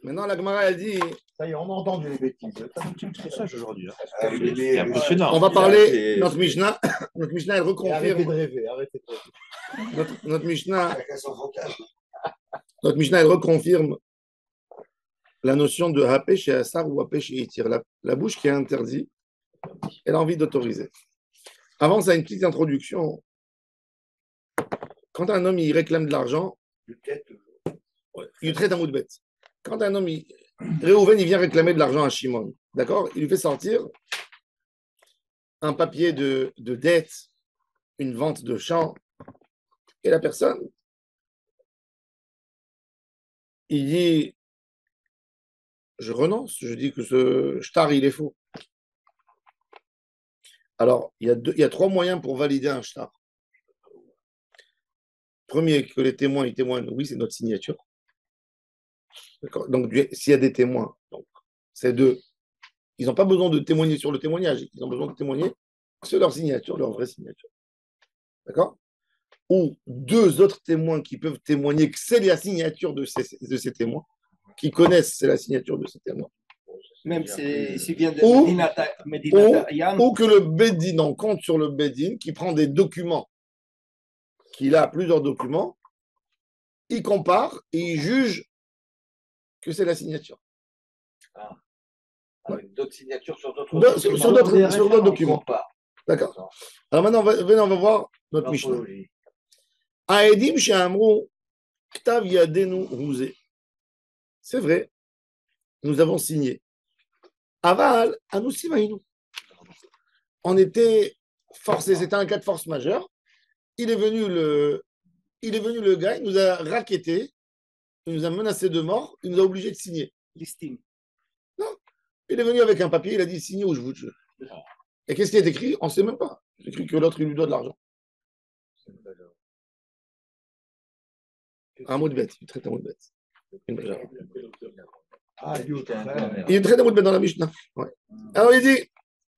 Maintenant, la Gemara, elle dit. Ça y est, on a entendu les bêtises. Tu es très sage aujourd'hui. C'est impressionnant. On va parler. Notre Mishnah, elle reconfirme. Arrêtez de rêver, arrêtez de rêver. Notre Mishnah, Chacun son vocable. elle reconfirme la notion de hapé chez Assar ou hapé chez Itir. La bouche qui est interdite, elle a envie d'autoriser. Avant, ça a une petite introduction. Quand un homme il réclame de l'argent, il traite un mot de bête. Quand un homme, Réhouven, il vient réclamer de l'argent à Shimon, d'accord? Il lui fait sortir un papier de dette, une vente de champ, et la personne, il dit, je renonce, je dis que ce shtar, il est faux. Alors, il y a 3 moyens pour valider un shtar. Premier, que les témoins, ils témoignent, oui, c'est notre signature. D'accord. Donc, s'il y a des témoins, donc, c'est 2. Ils n'ont pas besoin de témoigner sur le témoignage, ils ont besoin de témoigner sur leur signature, leur vraie signature. D'accord? Ou 2 autres témoins qui peuvent témoigner que c'est la signature de ces témoins, qui connaissent c'est la signature de ces témoins. Même s'il vient de Ou Medina que le Bedin en compte sur le Bedin, qui prend des documents, qu'il a plusieurs documents, il compare et il juge que c'est la signature. Avec d'autres signatures sur d'autres Sur d'autres documents. D'accord. Alors maintenant, on va voir notre Mishnah. Aedim she'amru ktav yadenu rouzé. C'est vrai, nous avons signé. Aval anusimainu. On était forcé, c'était un cas de force majeure. Il est venu le gars, il nous a racketté, il nous a menacé de mort, il nous a obligé de signer. Listing. Non, il est venu avec un papier, il a dit signez ou je vous tue. Et qu'est-ce qui est écrit? On ne sait même pas. C'est écrit que l'autre, il lui doit de l'argent. Un mot de bête, il traite un mot de bête. Il traite un mot de bête dans la Mishnah. Ouais. Alors il dit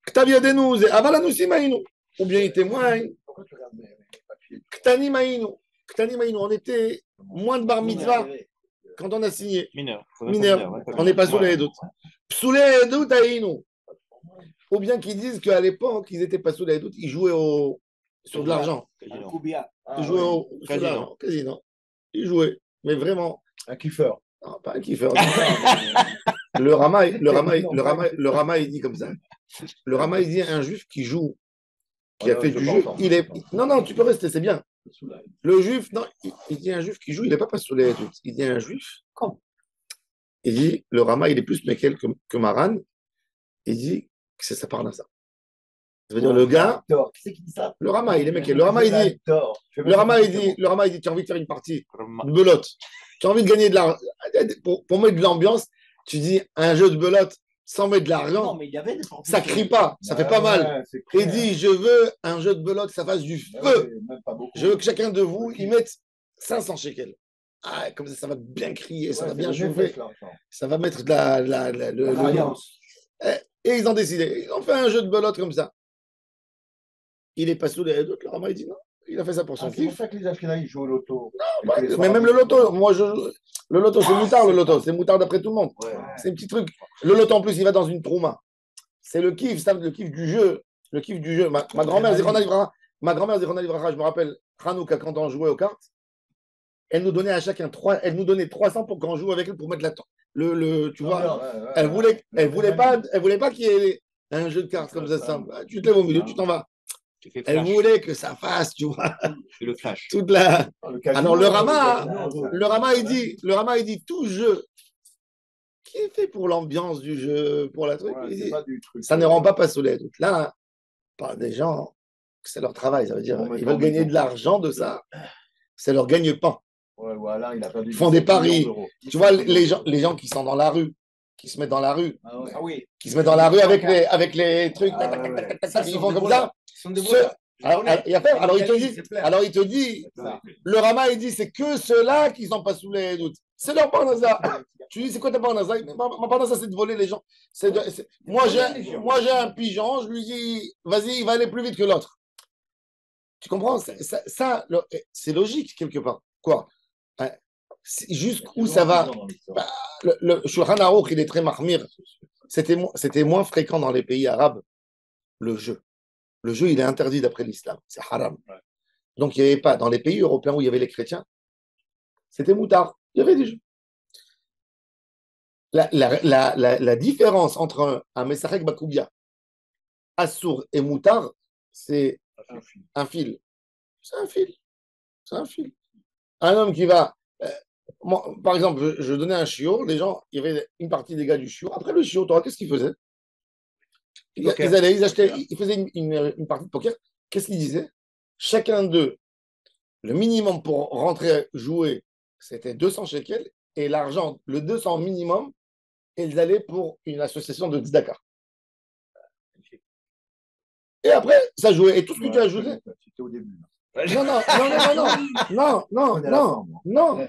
Ktav yadenu aval anusimainu. Ou bien il témoigne. Ktani mainu, on était moins de bar mitzvah quand on a signé. Mineur. On n'est pas sous les doutes. Sous les doutes aïnou. Ou bien qu'ils disent qu'à l'époque, ils n'étaient pas sous les doutes, ils jouaient sur de l'argent. Ils jouaient au casino. Ils jouaient, mais vraiment. Un kiffeur. Non, pas un kiffeur. Le Rama, il dit comme ça. Le Rama, il dit un juif qui joue, qui a fait du jeu, il est. Non, tu peux rester, c'est bien. Le juif, non, il dit un juif qui joue, il n'est pas sous les doutes. Il dit un juif. Il dit, le Rama, il est plus Mekel que Maran. Il dit que c'est sa parnassa. Ça veut dire le gars. Qui c'est qui dit ça? Le Rama, il est Mekel. Le Rama, il dit, tu as envie de faire une partie, une belote. Tu as envie de gagner de l'argent. Pour mettre de l'ambiance, tu dis un jeu de belote sans mettre de l'argent. Ça crie pas, ça fait pas mal. Il dit, je veux un jeu de belote, que ça fasse du feu. Je veux que chacun de vous y mette 500 shekels. Ah, comme ça va bien crier, ça va bien chauffer. Ça va mettre de Et ils ont décidé. Ils ont fait un jeu de belote comme ça. Il est pas sous les autres. Le Rama, il dit non. Il a fait ça pour son C'est kiff. pour ça que les Ashkenazis jouent au loto. Non, mais même le loto, le loto, c'est moutard, le loto. C'est moutard d'après tout le monde. Ouais. C'est un petit truc. Le loto, en plus, il va dans une trouma. C'est le kiff, le kiff du jeu. Le kiff du jeu. Ma grand-mère, Zéchona Livracha, je me rappelle, Hanouka, quand on jouait aux cartes, elle nous donnait à chacun 300 pour qu'on joue avec elle pour mettre la tu vois. Elle voulait pas qu'il y ait un jeu de cartes comme ça simple. Tu te lèves au milieu, tu t'en vas. Elle voulait que ça fasse, tu vois. C'est le clash. Toute la. Alors le Rama, il dit tout jeu qui est fait pour l'ambiance du jeu, pour la truc. Il dit, ça ne rend pas sous les doutes. Là, on parle des gens, c'est leur travail. Ça veut dire ils veulent gagner de l'argent de ça. C'est leur gagne-pain. Ils font des paris. Tu vois, les gens qui sont dans la rue, qui se mettent dans la rue, qui se mettent dans la rue avec les trucs, ils font comme ça. Alors il te dit, le Rama, il dit, c'est que ceux-là qui sont pas sous les doutes. C'est leur parnassa. Tu dis, c'est quoi ta parnassa? Ma parnassa, c'est de voler les gens. Moi, j'ai un pigeon, je lui dis, vas-y, il va aller plus vite que l'autre. Tu comprends? Ça, c'est logique, quelque part. Quoi? Jusqu'où ça va? le Shulchan Aruch, il est très mahmir. C'était moins fréquent dans les pays arabes, le jeu. Le jeu, il est interdit d'après l'islam. C'est haram. Donc, il n'y avait pas, dans les pays européens où il y avait les chrétiens, c'était moutard. Il y avait des jeux. La différence entre un Mesarek Bakoubia, Assour et moutard, c'est un fil. C'est un fil. C'est un fil. Un homme qui va. Par exemple, je donnais un chiot, les gens, il y avait une partie des gars du chiot. Après le chiot, qu'est-ce qu'ils faisaient? Ils achetaient, ils faisaient une partie de poker. Qu'est-ce qu'ils disaient? Chacun d'eux, le minimum pour rentrer jouer, c'était 200 shekels. Et l'argent, le 200 minimum, ils allaient pour une association de tzedaka. Et après, ça jouait. Et tout ce que tu as ajouté. C'était au début. Non.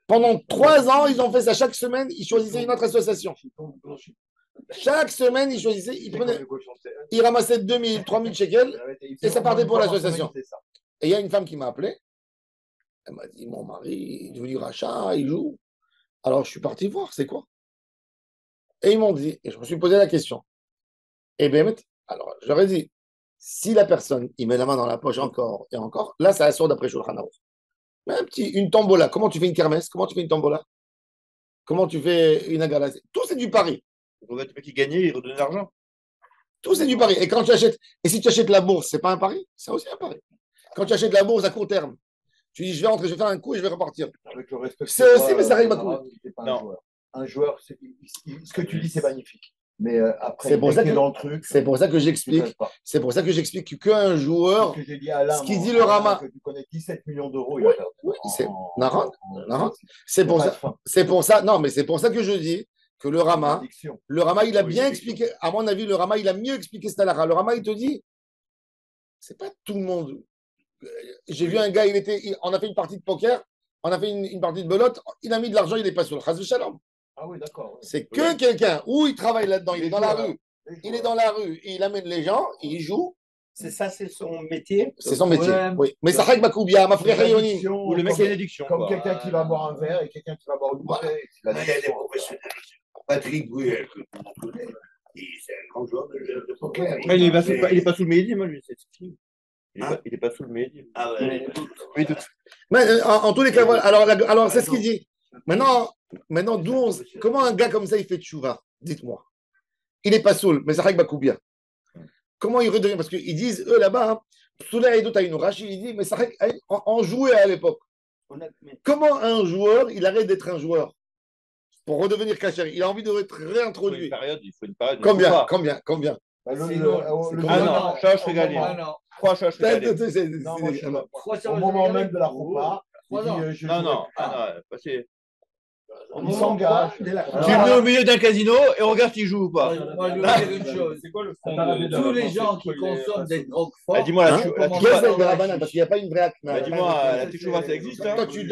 Pendant 3 ans, ils ont fait ça. Chaque semaine, ils choisissaient une autre association. Chaque semaine, ils choisissaient, ils ramassaient 2000, 3000 shekels et ça partait pour l'association. Et il y a une femme qui m'a appelé. Elle m'a dit, mon mari est devenu rachat, il joue. Alors, je suis parti voir, c'est quoi? Et ils m'ont dit, et je me suis posé la question. Et bien, alors, je leur ai dit, si la personne, il met la main dans la poche encore et encore, là, ça assure d'après Shulchan Aruch. Mais une tombola, comment tu fais une kermesse? Comment tu fais une tombola? Comment tu fais une agala? Tout, c'est du pari. Le mec qui gagnait, il redonnait l'argent. Tout, c'est du pari. Et quand tu achètes, et si tu achètes la bourse, c'est pas un pari? C'est aussi un pari. Quand tu achètes la bourse à court terme, tu dis, je vais rentrer, je vais faire un coup et je vais repartir. C'est aussi, mais ça règle ma couille. Un joueur, ce que tu dis, c'est magnifique. Mais après, c'est pour ça que, dans le truc, c'est pour ça que j'explique. C'est pour ça que j'explique qu'un joueur, ce qu'il dit le Rama, que tu connais 17 millions d'euros, oui, c'est Naran. C'est pour ça. Non, mais c'est pour ça que je dis que le Rama, il a bien expliqué. À mon avis, le Rama, il a mieux expliqué cette halakha. Le Rama, il te dit, c'est pas tout le monde. J'ai vu un gars, on a fait une partie de poker, on a fait une partie de belote, il a mis de l'argent, il est pas sur le Chaz Shalom. Ah oui, d'accord. C'est que quelqu'un où il travaille là-dedans, il est dans la rue. Il est dans la rue, il amène les gens, il joue. C'est ça, c'est son métier. C'est son métier, oui. Mais ça règle Bakoubia, ma frère Rayoni. Ou le mec qui a une addiction. Comme quelqu'un qui va boire un verre et quelqu'un qui va boire une bouteille. Il y a des professionnels. Patrick Bruel, que tout le monde connaît. C'est un grand joueur de poker. Il n'est pas sous le médium, lui. Il n'est pas sous le médium. Ah ouais. Mais en tous les cas, voilà. Alors c'est ce qu'il dit. Maintenant, comment un gars comme ça, il fait tchouva? Dites-moi. Il n'est pas saoul, mais ça règle Bakoubia. Comment il redevient? Parce qu'ils disent, eux là-bas, Soula et d'autres, il dit, mais ça règle, on jouait à l'époque. Comment un joueur, il arrête d'être un joueur pour redevenir caché? Il a envie d'être réintroduit. Il faut une période. Combien? Ah non, Chache régalé. 3 Chache régalé. Au moment même de la repas, Non, il s'engage. Tu le mets au milieu d'un casino et regarde s'il joue ou pas. Moi, je veux dire une chose. C'est quoi le fond Tous les gens qui consomment des drogues fortes. Dis-moi, Parce qu'il n'y a pas une vraie acte. dis-moi, la tchouva, ça existe. Toi, tu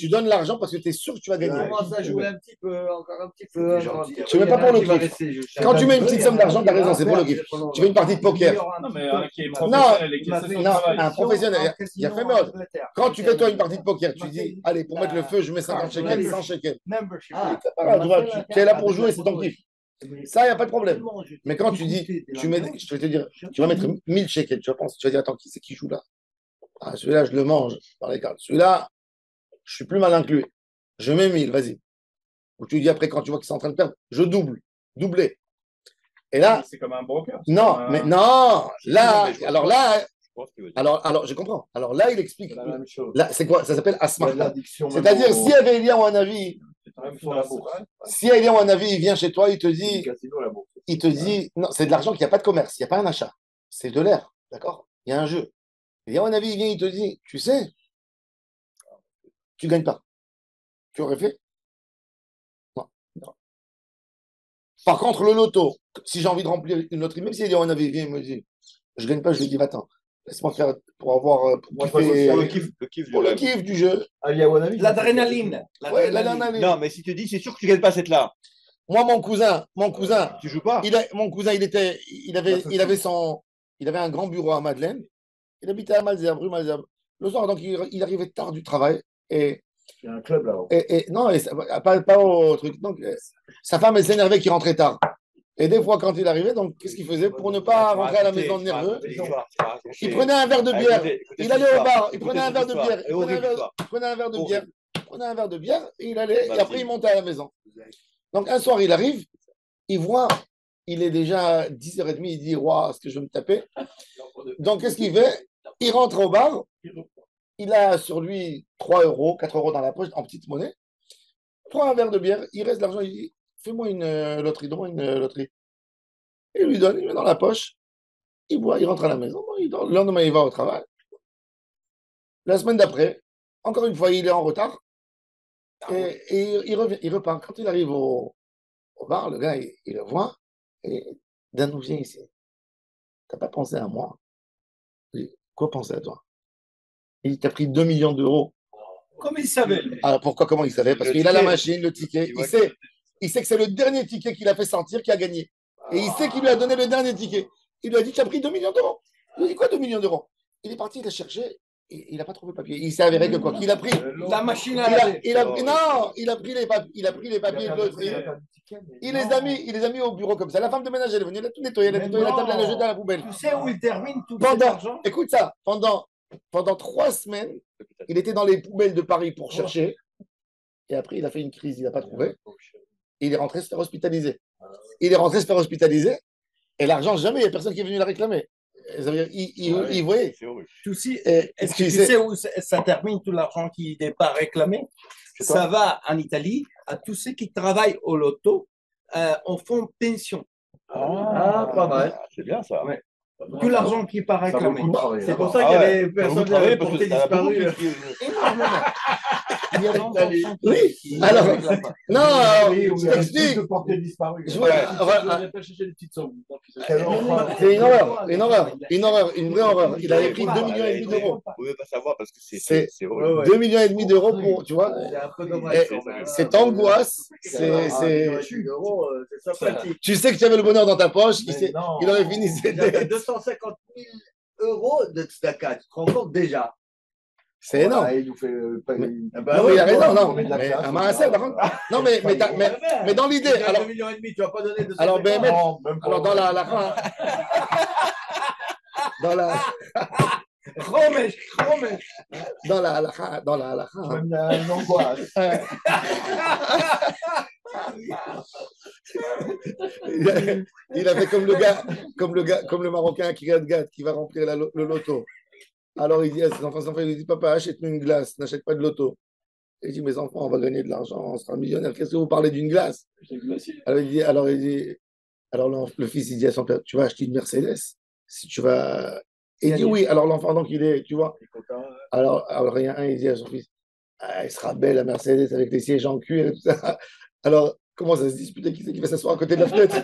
donnes l'argent parce que tu es sûr que tu vas gagner. Commence à jouer un petit peu, encore un petit peu. Tu ne mets pas pour le kiff. Quand tu mets une petite somme d'argent, tu as raison, c'est pour le kiff. Tu fais une partie de poker. Non, mais un qui est professionnel, un professionnel, il a fait mode. Quand tu fais toi une partie de poker, tu dis, allez, pour mettre le feu, je mets 50 shekels, 100 shekels. Tu es là pour jouer, c'est ton kiff. Ça, il n'y a pas de problème. Mais quand tu dis, je vais te dire, tu vas mettre 1000 shekels, tu vas dire, attends, qui c'est qui joue là? Ah, celui-là, je le mange par les cartes. Celui-là, je suis plus malin que lui. Je mets 1000, vas-y. Ou tu dis après, quand tu vois qu'ils sont en train de perdre, je doublé. Et là. C'est comme un broker. Non, mais non. Là, alors là. Alors, je comprends. Alors là, il explique. Là, c'est quoi? Ça s'appelle asma. C'est-à-dire, si Avélia ou un avis, il vient chez toi, il te dit, non, c'est de l'argent qu'il n'y a pas de commerce, il n'y a pas un achat. C'est de l'air, d'accord? Il y a un jeu. Et un avis, il vient, il te dit, tu sais, tu ne gagnes pas. Tu aurais fait? Non. Par contre, le loto, si j'ai envie de remplir une loterie, même si un avis, il vient, il me dit, je ne gagne pas, je lui dis, attends. Laisse-moi faire pour avoir le kiff du jeu. L'adrénaline. Non, mais si tu dis, c'est sûr que tu ne gagnes pas cette là. Moi, mon cousin, tu joues pas. Mon cousin, il avait un grand bureau à Madeleine. Il habitait à Malzerbe, rue Malzerbe. Le soir, donc, il arrivait tard du travail et Il y a un club là-haut. Non, pas au truc. Donc, sa femme, elle s'énervait qu'il rentrait tard. Et des fois, quand il arrivait, donc, qu'est-ce qu'il faisait pour ne pas rentrer à la maison nerveux? Il prenait un verre de bière. Il allait au bar. Il prenait un verre de bière. Il prenait un verre de bière. Il prenait un verre de bière et il allait. Et après, il montait à la maison. Donc, un soir, il arrive. Il voit. Il est déjà 10h30. Il dit, waouh, est-ce que je vais me taper? Donc, qu'est-ce qu'il fait? Il rentre au bar. Il a sur lui 3 euros, 4 euros dans la poche en petite monnaie. Prend un verre de bière. Il reste de l'argent. Il dit, fais-moi une loterie. Donne-moi une loterie. Il lui donne, il met dans la poche, il boit, il rentre à la maison, il dort. Le lendemain, il va au travail. La semaine d'après, encore une fois, il est en retard. Et il revient, il repart. Quand il arrive au bar, le gars, il le voit. Et Dan, viens ici. T'as pas pensé à moi? Il dit, quoi penser à toi? Il t'a pris 2 millions d'euros. Comme il savait. Alors pourquoi, comment il savait? Parce qu'il a la machine, le ticket. Il sait que c'est le dernier ticket qu'il a fait sortir qui a gagné. Et il sait qu'il lui a donné le dernier ticket. Il lui a dit, tu as pris 2 millions d'euros. Il lui a dit, quoi 2 millions d'euros? Il est parti, il a cherché, et il n'a pas trouvé le papier. Il s'est avéré que quoi qu'il a pris. La machine à Non, il a pris les papiers de loterie. Il les a mis au bureau comme ça. La femme de ménage, elle est venue, elle a tout nettoyé, elle a nettoyé la table, elle l'a jeté à la poubelle. Tu sais où il termine tout cet argent? Écoute ça, pendant 3 semaines, il était dans les poubelles de Paris pour chercher. Et après, il a fait une crise, il n'a pas trouvé. Et il est rentré se faire hospitaliser. Et l'argent, jamais, il n'y a personne qui est venu la réclamer. Il voyait. Est-ce que tu sais où ça termine tout l'argent qui n'est pas réclamé? Ça va en Italie à tous ceux qui travaillent au loto en fonds de pension. Pas mal. C'est bien ça. Ouais. Tout l'argent qui n'est pas réclamé. C'est pour ça qu'il y avait personne qui avait porté disparu. Énormément. Il y a longtemps oui, alors, non, je t'explique. C'est une horreur, une vraie horreur. Il avait pris 2,5 millions d'euros. Vous ne pouvez pas savoir parce que c'est vrai. 2,5 millions d'euros pour, tu vois. Cette angoisse, tu sais que tu avais le bonheur dans ta poche, il aurait fini ses dettes. 250 000 euros de tzedaka, tu te rends compte déjà? C'est énorme. Il nous fait non, il a raison, non. Mais un maaser, par contre. Non, mais dans l'idée. Alors, 2,5 millions, tu vas pas donner 250 000. Alors, alors dans la fin. Dans la. Dans la une angoisse. Il a fait comme le Marocain qui regarde qui va remplir le loto. Alors il dit à ses enfants, il dit, papa, achète-nous une glace, n'achète pas de loto. Il dit, mes enfants, on va gagner de l'argent, on sera millionnaire. Qu'est-ce que vous parlez d'une glace? Alors le fils, il dit à son père, tu vas acheter une Mercedes si tu vas. Et il dit oui. Alors l'enfant, donc il est, tu vois. Alors il y a un, il dit à son fils, elle sera belle la Mercedes avec les sièges en cuir et tout ça. Alors, comment ça se disputer qui c'est qui va s'asseoir à côté de la fenêtre?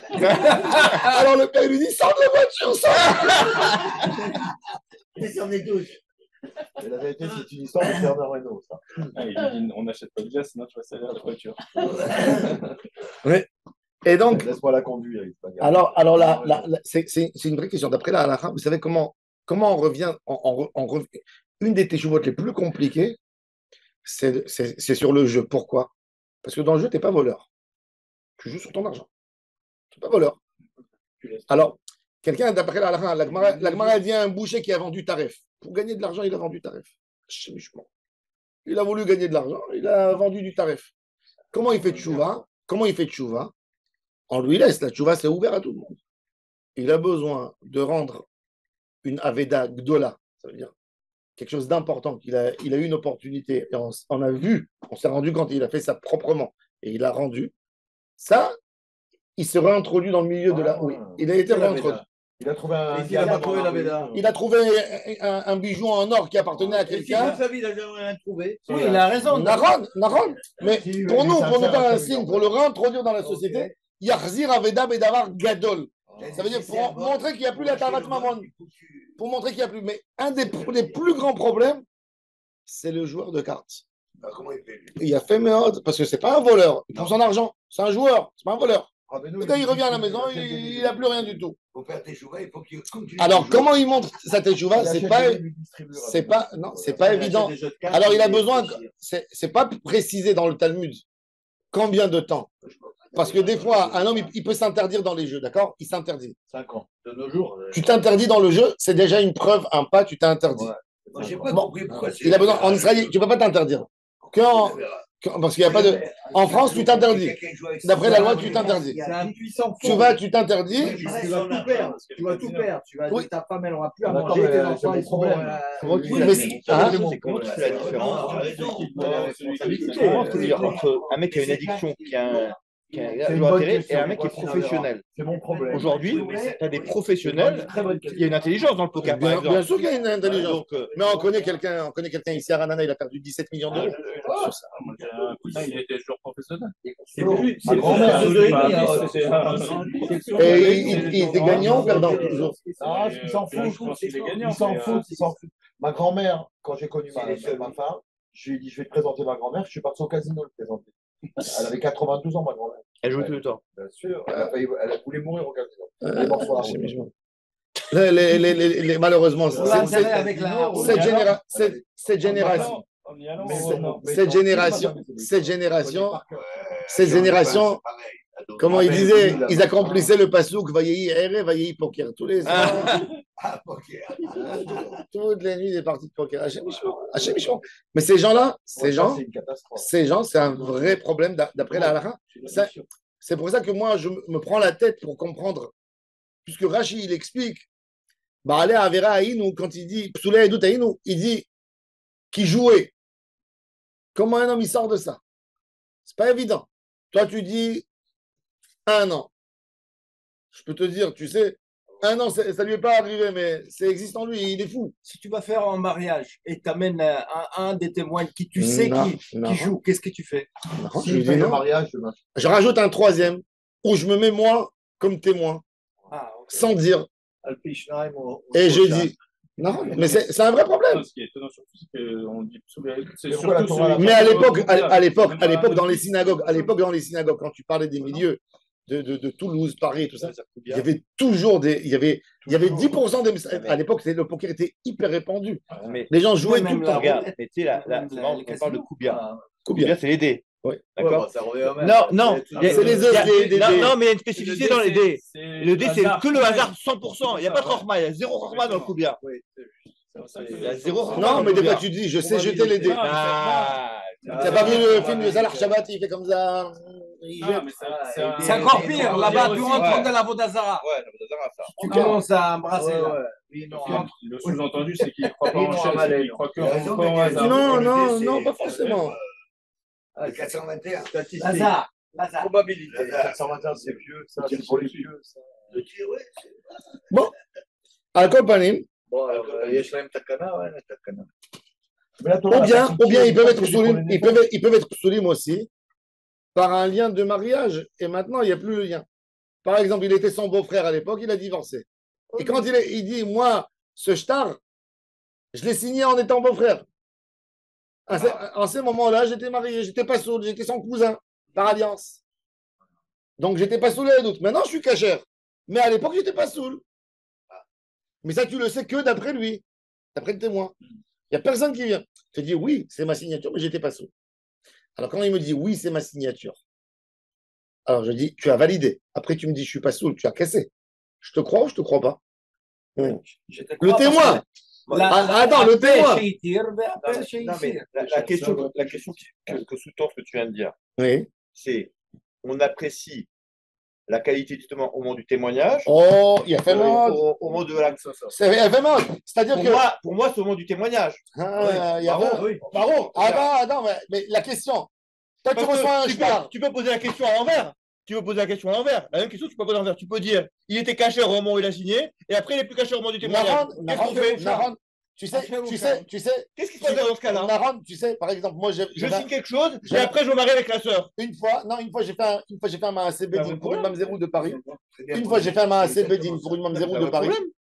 Alors le père lui dit, sors de la voiture, sors. Descends des douches. Mais la vérité, c'est une histoire de Bernard Renault, ça. Il dit, on n'achète pas de glace, sinon tu vas salir la voiture. Oui. Et donc, laisse-moi la conduire. Alors c'est une vraie question. D'après la halakha, vous savez comment on revient, une des teshuvotes les plus compliquées, c'est sur le jeu. Pourquoi? Parce que dans le jeu, tu n'es pas voleur. Tu joues sur ton argent. Tu n'es pas voleur. Alors, quelqu'un, d'après la halakha, la Gemara dit à un boucher qui a vendu taref. Pour gagner de l'argent, il a vendu taref. Il a voulu gagner de l'argent, il a vendu du taref. Comment il fait tchouva? On lui laisse. La tchouva, c'est ouvert à tout le monde. Il a besoin de rendre une aveda gdola, ça veut dire quelque chose d'important, il a eu une opportunité, et on s'est rendu compte, il a fait ça proprement, et il a rendu. Ça, il se réintroduit dans le milieu de la. Oui, il a été réintroduit. Il a trouvé Il a trouvé un bijou en or qui appartenait à quelqu'un. Il a jamais rien trouvé. Oui, il a raison. Naron. Mais pour nous faire un signe, pour le réintroduire dans la société, Yachzir Aveda Bedavar Gadol. Ça veut dire pour montrer qu'il n'y a plus la Tavat Mamon. Pour montrer qu'il n'y a plus. Mais un des plus grands problèmes, c'est le joueur de cartes. Comment il fait? Il a fait méode, parce que c'est pas un voleur. Il prend son argent. C'est un joueur, c'est pas un voleur. Le gars, il revient à la maison, il n'a plus rien du tout. Pour faire tes chouvas, il faut qu'il continue. Alors, comment il montre sa teshuva? C'est pas évident. Alors, il a besoin, c'est pas précisé dans le Talmud combien de temps. Parce que des fois, un homme, il peut s'interdire dans les jeux, d'accord? Il s'interdit. 5 ans. De nos jours. Tu t'interdis dans le jeu, c'est déjà une preuve, un pas, tu t'es interdit. Moi, j'ai pas compris pourquoi c'est. Il a besoin, en Israël, tu ne peux pas t'interdire. Parce qu'il n'y a pas de. En France, tu t'interdis. D'après la loi, tu t'interdis. C'est un puissant Tu vas, tu t'interdis. Tu vas tout perdre. Tu vas tout perdre. Tu vas Oui. dire ta femme, elle n'aura plus à D'accord, manger. mais Tes c'est enfants, mon ils seront. problème. Mais Comment tu fais la différence entre un mec qui a une addiction, qui a un gros intérêt, et un mec qui est professionnel? C'est mon problème. Aujourd'hui, tu as des professionnels, il y a une intelligence dans le poker, par exemple. Bien sûr qu'il y a une intelligence. Donc, Mais on connaît quelqu'un ici à Ranana, il a perdu 17 millions d'euros. Sur ça. Un cousin, il était joueur professionnel. C'est plus. Ma grand-mère, Et il était gagnant ou perdant toujours? Ah, il s'en fout. Je pense qu'il est gagnant. Il s'en fout. Ma grand-mère, quand j'ai connu ma femme, je lui ai dit, je vais te présenter ma grand-mère. Je suis parti au casino le présenter. Elle avait 92 ans, ma grand-mère. elle joue tout le temps. Bien sûr. Elle a voulu mourir au casino. Elle est morte sur la route. Malheureusement, cette génération, comment il disait, ils accomplissaient le pasouk, vayehi ere, vayehi poker. Tous les ans, toutes les nuits, des parties de poker. Hachem Yishmor. Mais ces gens-là, c'est un vrai problème d'après la halakha. C'est pour ça que moi, je me prends la tête pour comprendre. Puisque Rashi, il explique, Baalé Avera Aïnou, quand il dit, Psoulé Edut Aïnou, il dit qu'il jouait. Comment un homme, il sort de ça? C'est pas évident. Toi, tu dis 1 an. Je peux te dire, tu sais, 1 an, ça lui est pas arrivé, mais c'est existe en lui, il est fou. Si tu vas faire un mariage et tu amènes un des témoins qui tu sais qui joue, qu'est-ce que tu fais? Si je fais le mariage, je rajoute un 3e où je me mets moi comme témoin, sans dire. Et je dis, non, mais c'est un vrai problème. Ce qui est étonnant surtout, c'est qu'on dit c'est mais à l'époque, dans les synagogues, quand tu parlais des milieux de Toulouse, Paris et tout ça, il y avait toujours il y avait 10% des. À l'époque, le poker était hyper répandu. Les gens jouaient tout le temps. Regarde, mais tu sais, là, on parle de Koubia. Koubia, c'est les dés. Oui. D'accord. Non, c'est les dés. Non, mais il y a une spécificité dans les dés. Le dé, c'est que le hasard 100%. Il n'y a pas de Rochma, il y a 0 Rochma dans le Koubia. Il y a 0 Rochma. Non, mais des fois, tu dis, je sais jeter les dés. T'as pas vu le film de Salah Shabbat, il fait comme ça. C'est encore pire. Là-bas, tu rentres dans la Vodazara. Ouais, la Vodazara, ça. Tu commences à embrasser. Le sous-entendu, c'est qu'il ne croit pas en chance, il croit qu'en hasard. Non, pas forcément. 421. Lazare. Probabilité. 421, c'est vieux. C'est pour les vieux. Bon, à Kopanim. Bon, il y a quand même Takana, ouais, Takana. Ou bien ils peuvent être psulim aussi par un lien de mariage et maintenant il n'y a plus le lien. Par exemple, il était son beau-frère à l'époque, il a divorcé. Et quand il dit, moi, ce shtar, je l'ai signé en étant beau-frère. En ces moments-là, j'étais marié, j'étais pas sourd, j'étais son cousin par alliance. Donc j'étais pas saoul les doutes. Maintenant, je suis cachère. Mais à l'époque, j'étais pas saoul. Mais ça, tu le sais que d'après lui, d'après le témoin. Il n'y a personne qui vient te dire oui, c'est ma signature, mais j'étais pas saoul. Alors quand il me dit oui, c'est ma signature, alors je dis tu as validé. Après, tu me dis je suis pas saoul, tu as cassé. Je te crois ou je te crois pas? Le témoin. Attends, le témoin. La question que sous-tend ce que tu viens de dire, Oui. c'est on apprécie la qualité justement au moment du témoignage. Oh, il a fait mal. Au moment de la. Il a fait mal. C'est-à-dire pour moi, c'est au moment du témoignage. Pardon. Attends, mais la question. Toi, tu reçois un shtar. Tu peux poser la question à l'envers. La même question, tu peux poser à l'envers. Tu peux dire, il était caché au moment où il a signé, et après, il n'est plus caché au moment du témoignage. Naran, tu sais, qu'est-ce qui se passe dans ce cas-là? Naran, tu sais, par exemple, moi, je signe quelque chose, et après, je me marie avec la sœur. Une fois, j'ai fait un Maasé Bedin pour une mamzerou de Paris. Une fois, j'ai fait un Maasé Bedin pour une mamzerou de Paris.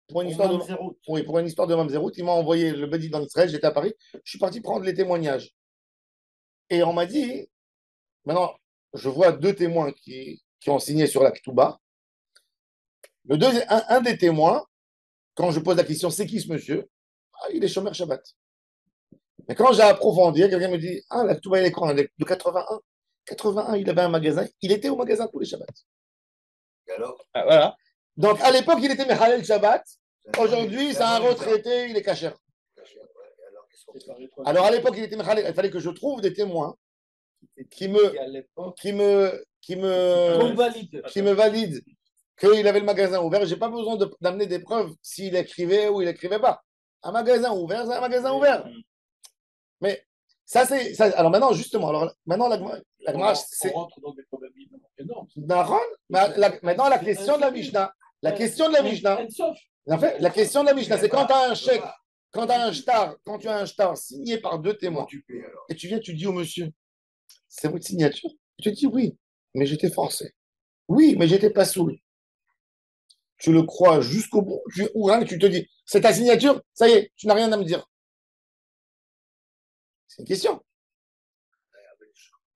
Pour une histoire de mamzerou, ils m'ont envoyé le Bedin en Israël, j'étais à Paris. Je suis parti prendre les témoignages. Et on m'a dit, maintenant, je vois 2 témoins qui qui ont signé sur la Ketouba. Un des témoins, quand je pose la question, c'est qui ce monsieur? Il est Shomer Shabbat. Mais quand j'ai approfondi, quelqu'un me dit, la Ketouba, il est quand? De 81. 81, il avait un magasin. Il était au magasin tous les Shabbats. Et alors Voilà. Donc, à l'époque, il était Mechalel Shabbat. Aujourd'hui, c'est un retraité, il est cachère. Alors, à l'époque, il était Mechalel. Il fallait que je trouve des témoins qui me valident qu'il avait le magasin ouvert. Je n'ai pas besoin d'amener des preuves s'il écrivait ou il n'écrivait pas. Un magasin ouvert, c'est un magasin ouvert. Mais ça, c'est. Alors maintenant, justement, maintenant, la Gemara, c'est. On rentre dans des probabilités énormes. Maintenant, la question de la Mishnah. La question de la Mishnah. En fait, la question de la Mishnah, c'est quand tu as un chèque, quand tu as un shtar signé par deux témoins, et tu viens, tu dis au monsieur, c'est votre signature? Tu te dis oui, mais j'étais forcé. Oui, mais j'étais pas saoul. Tu le crois jusqu'au bout, ou rien, tu te dis, c'est ta signature, ça y est, tu n'as rien à me dire. C'est une question.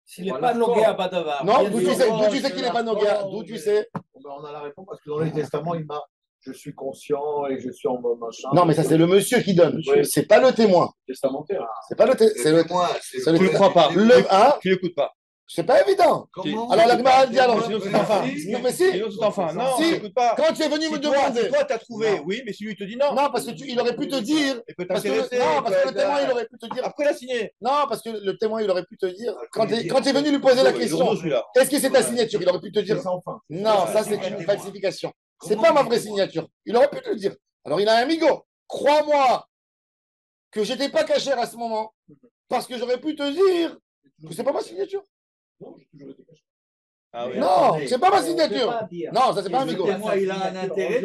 S'il n'est pas nogué à Badavar. Non, d'où tu sais qu'il n'est pas nogué? D'où tu sais? On a la réponse parce que dans les testaments, il marque je suis conscient et je suis en mode machin. Non, mais ça, c'est le monsieur qui donne. Oui. C'est pas le témoin. Testamentaire. C'est pas le témoin. Tu ne le crois pas. Tu l'écoutes pas. C'est pas évident. Comment? Alors la Gemara dit alors. Sinon, c'est enfin. Non, mais si. Sinon, c'est enfin. Non, si. n'écoute pas. Quand tu es venu me demander. Toi, tu as trouvé. Oui, mais si lui te dit non. Non, parce qu'il aurait pu te dire. Parce que le témoin, il aurait pu te dire. Après, il a signé. Non, parce que le témoin, il aurait pu te dire. Quand tu es venu lui poser la question, est-ce que c'est ta signature? Il aurait pu te dire. Non, ça, c'est une falsification. C'est pas ma vraie signature. Il aurait pu te le dire. Alors, il a un amigo. Crois-moi que j'étais pas cachère à ce moment. Parce que j'aurais pu te dire que c'est pas ma signature. Non, j'ai toujours été caché. Ah oui. Non, c'est pas ma signature. Non, ça c'est pas un amigo. Il a un intérêt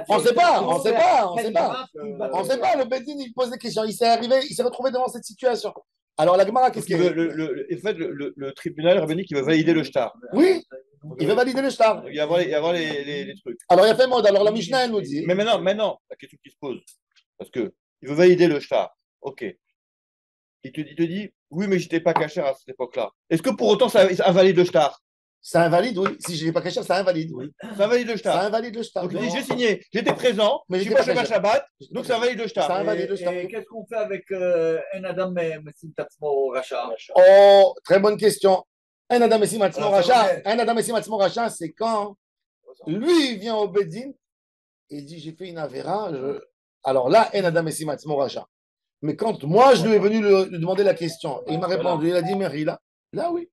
On sait pas. On sait pas. Le Bedin, il pose des questions. Il s'est retrouvé devant cette situation. Alors la Gemara, qu'est-ce qu'il veut? En fait, le tribunal rabbinique, il veut valider le shtar. Oui, il veut valider le shtar. Il va y avoir les trucs. Alors il y a fait mode. Alors la Mishnah, elle nous dit. Mais maintenant, la question qui se pose, parce que il veut valider le shtar. Ok. Il te dit, oui, mais je n'étais pas cachère à cette époque-là. Est-ce que pour autant ça invalide le shtar? Ça invalide, oui. Si je n'ai pas cachère, ça invalide, oui. Ça invalide le shtar. Ça invalide le shtar. Donc il dit, j'ai signé, j'étais présent, mais je suis pas chez Shabbat, donc ça invalide le shtar. Ça invalide le shtar. Et qu'est-ce qu'on fait avec un Adam Messim Tatsmo Racha? Oh, très bonne question. Un Adam Messim Tatsmo Racha, c'est quand lui vient au Bedin et dit, j'ai fait une avéra. Alors là, un Adam Messim Tatsmo Racha. Mais quand moi, je lui ai venu lui demander la question, et il m'a répondu, il a dit, Mary, là oui.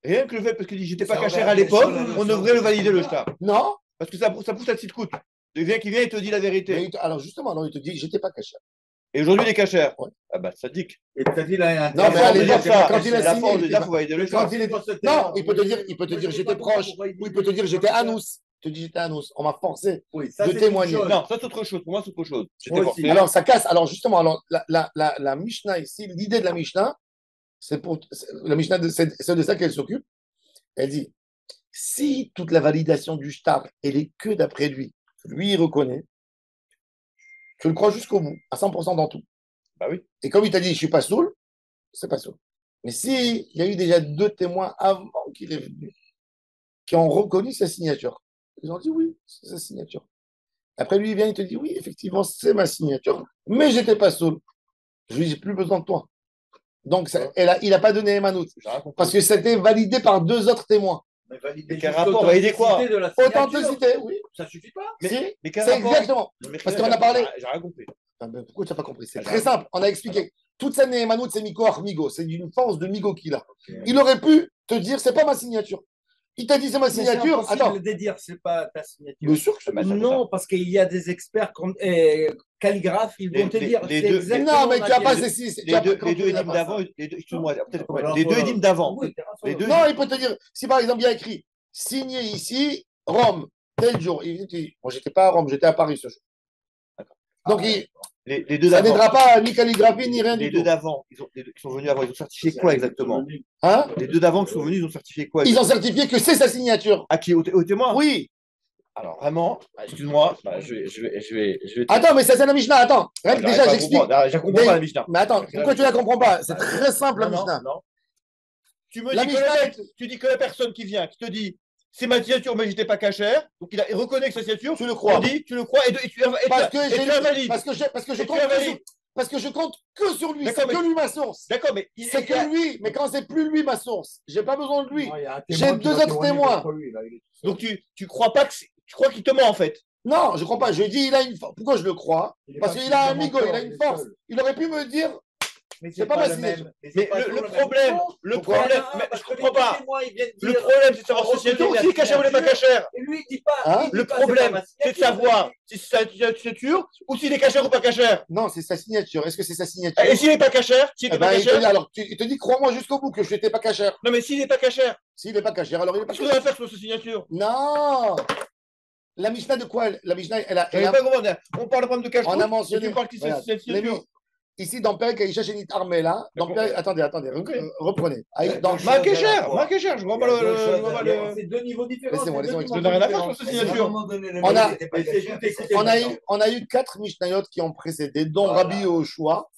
Rien que le fait, parce qu'il dit, j'étais pas cachère à l'époque, on devrait le valider le shtar. Non. Parce que ça pousse à petite coûte. Il vient et te dit la vérité. Alors justement, il te dit, j'étais pas cachère. Et aujourd'hui, il est cachère. Ouais. Ah bah, ça dit que. Et peut-être il a un. Non, mais à l'époque, quand il a la signé. force, déjà, il faut valider le shtar. Non, il peut te dire, j'étais proche. Ou il peut te dire, j'étais anous. Il te dit, j'étais anous. On m'a forcé de témoigner. Non, ça, c'est autre chose. Pour moi, c'est autre chose. Alors, ça casse. Alors, justement, la Mishnah ici, l'idée de la Mishnah, la Mishnah, c'est de ça qu'elle s'occupe. Elle dit, si toute la validation du shtar, elle est que d'après lui, il reconnaît, tu le crois jusqu'au bout, à 100% dans tout. Bah oui. Et comme il t'a dit, je ne suis pas saoul, c'est pas saoul. Mais s'il y a eu déjà deux témoins avant qu'il est venu, qui ont reconnu sa signature, ils ont dit oui, c'est sa signature. Après, lui, il vient, il te dit oui, effectivement, c'est ma signature, mais je n'étais pas saoul. Je lui dis, j'ai plus besoin de toi. Donc, il n'a pas donné Emanout. Parce que c'était validé par deux autres témoins. Mais quel rapport? Valider quoi? Authenticité, oui. Ça suffit pas? Mais c'est exactement. Parce qu'on a parlé. J'ai rien compris. Pourquoi tu n'as pas compris? C'est très simple. On a expliqué. Toute sa Emanout, c'est Mikoach Migo. C'est d'une force de Migo qu'il a. Il aurait pu te dire, c'est pas ma signature. Il t'a dit c'est ma signature. Attends. De dire c'est pas ta signature. Bien sûr que c'est ma signature. Non, parce qu'il y a des experts calligraphes, ils vont te dire. Non, mais tu n'as pas ces les deux édimes d'avant. Les deux édimes d'avant. Non, il peut te dire, si par exemple il y a écrit signé ici, Rome, tel jour. Il dit, moi j'étais pas à Rome, j'étais à Paris ce jour. Donc ça n'aidera pas ni calligraphie ni rien du tout. Les deux d'avant, ils sont venus avant, ils ont certifié quoi exactement? Hein? Les deux d'avant qui sont venus, ils ont certifié quoi? Ils ont certifié que c'est sa signature. À qui? Au témoin? Oui. Alors vraiment, excuse-moi, je vais. Attends, mais ça c'est la Mishnah. Attends, déjà j'explique. Je comprends pas la Mishnah. Mais attends, pourquoi tu la comprends pas? C'est très simple la Mishnah. Non. Tu dis que la personne qui vient, qui te dit c'est ma signature, mais j'étais pas cachère. Donc il reconnaît que sa signature. Tu le crois. On dit, tu le crois et tu invalides. Parce que je compte que sur lui. D'accord, C'est que lui ma source. D'accord, mais c'est que lui. Mais quand c'est plus lui ma source, j'ai pas besoin de lui. Non, il y a un témoin J'ai qui deux va autres témoigner témoins. contre lui, là, il est tout seul. donc tu crois pas que tu crois qu'il te ment en fait. Non, je crois pas. Je dis il a une force. Pourquoi je le crois? Il est Parce pas qu'il a un suffisamment amigo, il a fort, une il est force. seul. Il aurait pu me dire. Mais C'est pas ma signature. Mais le problème, Pourquoi je comprends pas. Le problème, c'est de savoir si signature ou s'il est cachère ou il n'est pas cachère. Et lui, il dit pas. Hein il dit Le pas, problème, pas ma c'est de signature. savoir si c'est sa signature ou s'il est cachère ou pas cachère. Non, c'est sa signature. Est-ce que c'est sa signature? Et s'il n'est pas cachère, s'il Eh n'est pas ben, cachère. alors, il te dit, crois-moi jusqu'au bout que je n'étais pas cachère. Non, mais s'il n'est pas cachère, S'il n'est pas cachère, alors il n'est pas qu'est-ce qu'on va cachère. faire sur sa signature? Non. La Mishnah de quoi? La Mishnah, Je n'avais pas compris. On parle de problème de cache. On a mentionné. Tu parles qui c'est Regarde, cette signature. ici, dans Perek Aïcha Shenit Armela, dans D'accord. Attendez, reprenez. Dans Ma cachère, je vois pas le. C'est deux niveaux différents. Laissez-moi, c'est deux laissez-moi niveaux Je n'ai rien à faire différents. sur sa signature. on a eu 4 Mishnayot qui ont précédé, dont Rabbi Yehoshua.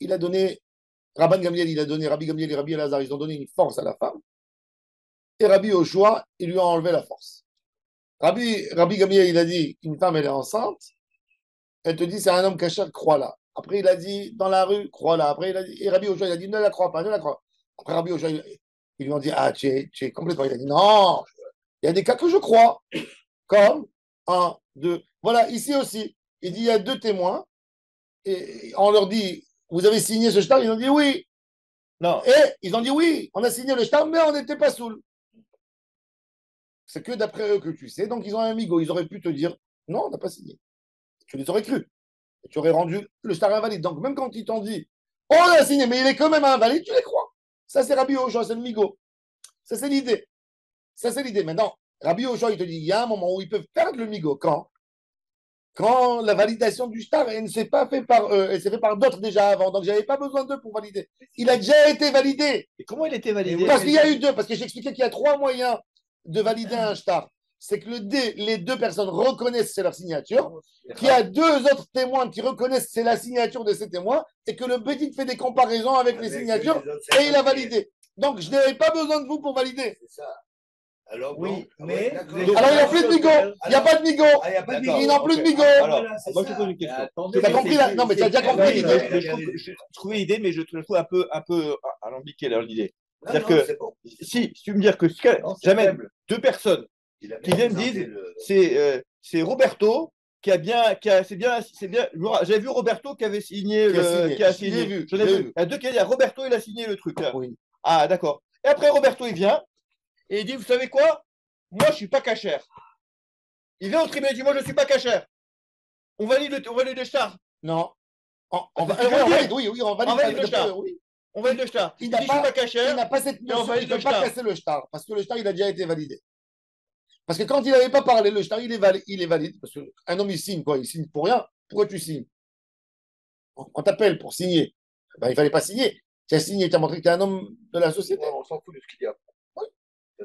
Il a donné, Rabban Gamliel, il a donné, Rabbi Gamliel et Rabbi Elazar, ils ont donné une force à la femme. Et Rabbi Yehoshua, il lui a enlevé la force. Rabbi Gamliel, il a dit, une femme, elle est enceinte. Elle te dit, c'est un homme cachère, crois-la. Après, il a dit, dans la rue, crois-la. Après, il a dit, et Rabbi Yehoshua, il a dit, ne la crois pas, ne la crois pas. Après, Rabbi Yehoshua, ils lui ont dit, ah, tu es complètement. Il a dit, non, il y a des cas que je crois. Comme 1, 2. Voilà, ici aussi, il dit, il y a 2 témoins. Et on leur dit, vous avez signé ce shtar? Ils ont dit oui. Non. Et ils ont dit oui, on a signé le shtar, mais on n'était pas saoul. C'est que d'après eux que tu sais. Donc, ils ont un amigo. Ils auraient pu te dire, non, on n'a pas signé. Tu les aurais cru. Et tu aurais rendu le shtar invalide. Donc, même quand ils t'ont dit, on a signé, mais il est quand même invalide, tu les crois. Ça, c'est Rabbi Yehoshua, c'est le migo. Ça, c'est l'idée. Maintenant, Rabbi Yehoshua, il te dit, il y a un moment où ils peuvent perdre le migo. Quand la validation du shtar, elle ne s'est pas faite par eux, elle s'est faite par d'autres déjà avant. Donc, je n'avais pas besoin d'eux pour valider. Il a déjà été validé. Et comment il était validé? Parce qu'il y a eu 2. Parce que j'expliquais qu'il y a 3 moyens de valider un shtar. C'est que les 2 personnes reconnaissent que c'est leur signature, qu'il y a 2 autres témoins qui reconnaissent que c'est la signature de ces témoins, et que le Bédine fait des comparaisons avec les signatures, et il a validé. Donc, je n'avais pas besoin de vous pour valider. C'est ça. Alors, Oui, bon, mais. d'accord. Alors, il n'y a plus de migo. Il n'y a pas de migo. Ah, il n'y a pas de D'accord. Ils n'ont plus de migo. Alors, c'est moi, je ça. te pose une question. Attendez, Tu as compris là? Non, mais tu as déjà compris l'idée. Je trouvais l'idée, mais je trouve un peu alambiquée l'idée. Non, C'est-à-dire non, que c'est bon. si tu veux me dire que jamais faible. 2 personnes Il a qui viennent présenté disent le- c'est Roberto c'est bien. J'avais vu Roberto qui avait signé Qui a signé. signé. Je l'ai vu, Je je l'ai l'ai vu. vu. Il y a 2 qui disent Roberto, il a signé le truc là. Oui. Ah, d'accord. Et après, Roberto, il vient et il dit, vous savez quoi? Moi, je ne suis pas cachère. Il vient au tribunal et dit, moi, je ne suis pas cachère. On valide le shtar. Non. On valide. Oui, On valide le shtar. Oui. On valide le shtar. Il Il n'a dit, je ne suis pas- pas cachère. Il n'a pas cette Mais on notion, valide il ne le peut pas shtar. casser le shtar, parce que le shtar, il a déjà été validé. Parce que quand il n'avait pas parlé, le shtar, il est valide. Parce qu'un homme, il signe quoi? Il signe pour rien. Pourquoi tu signes? On t'appelle pour signer. Ben, il ne fallait pas signer. Tu as signé, tu as montré que tu es un homme de la société. On s'en fout de ce qu'il y a.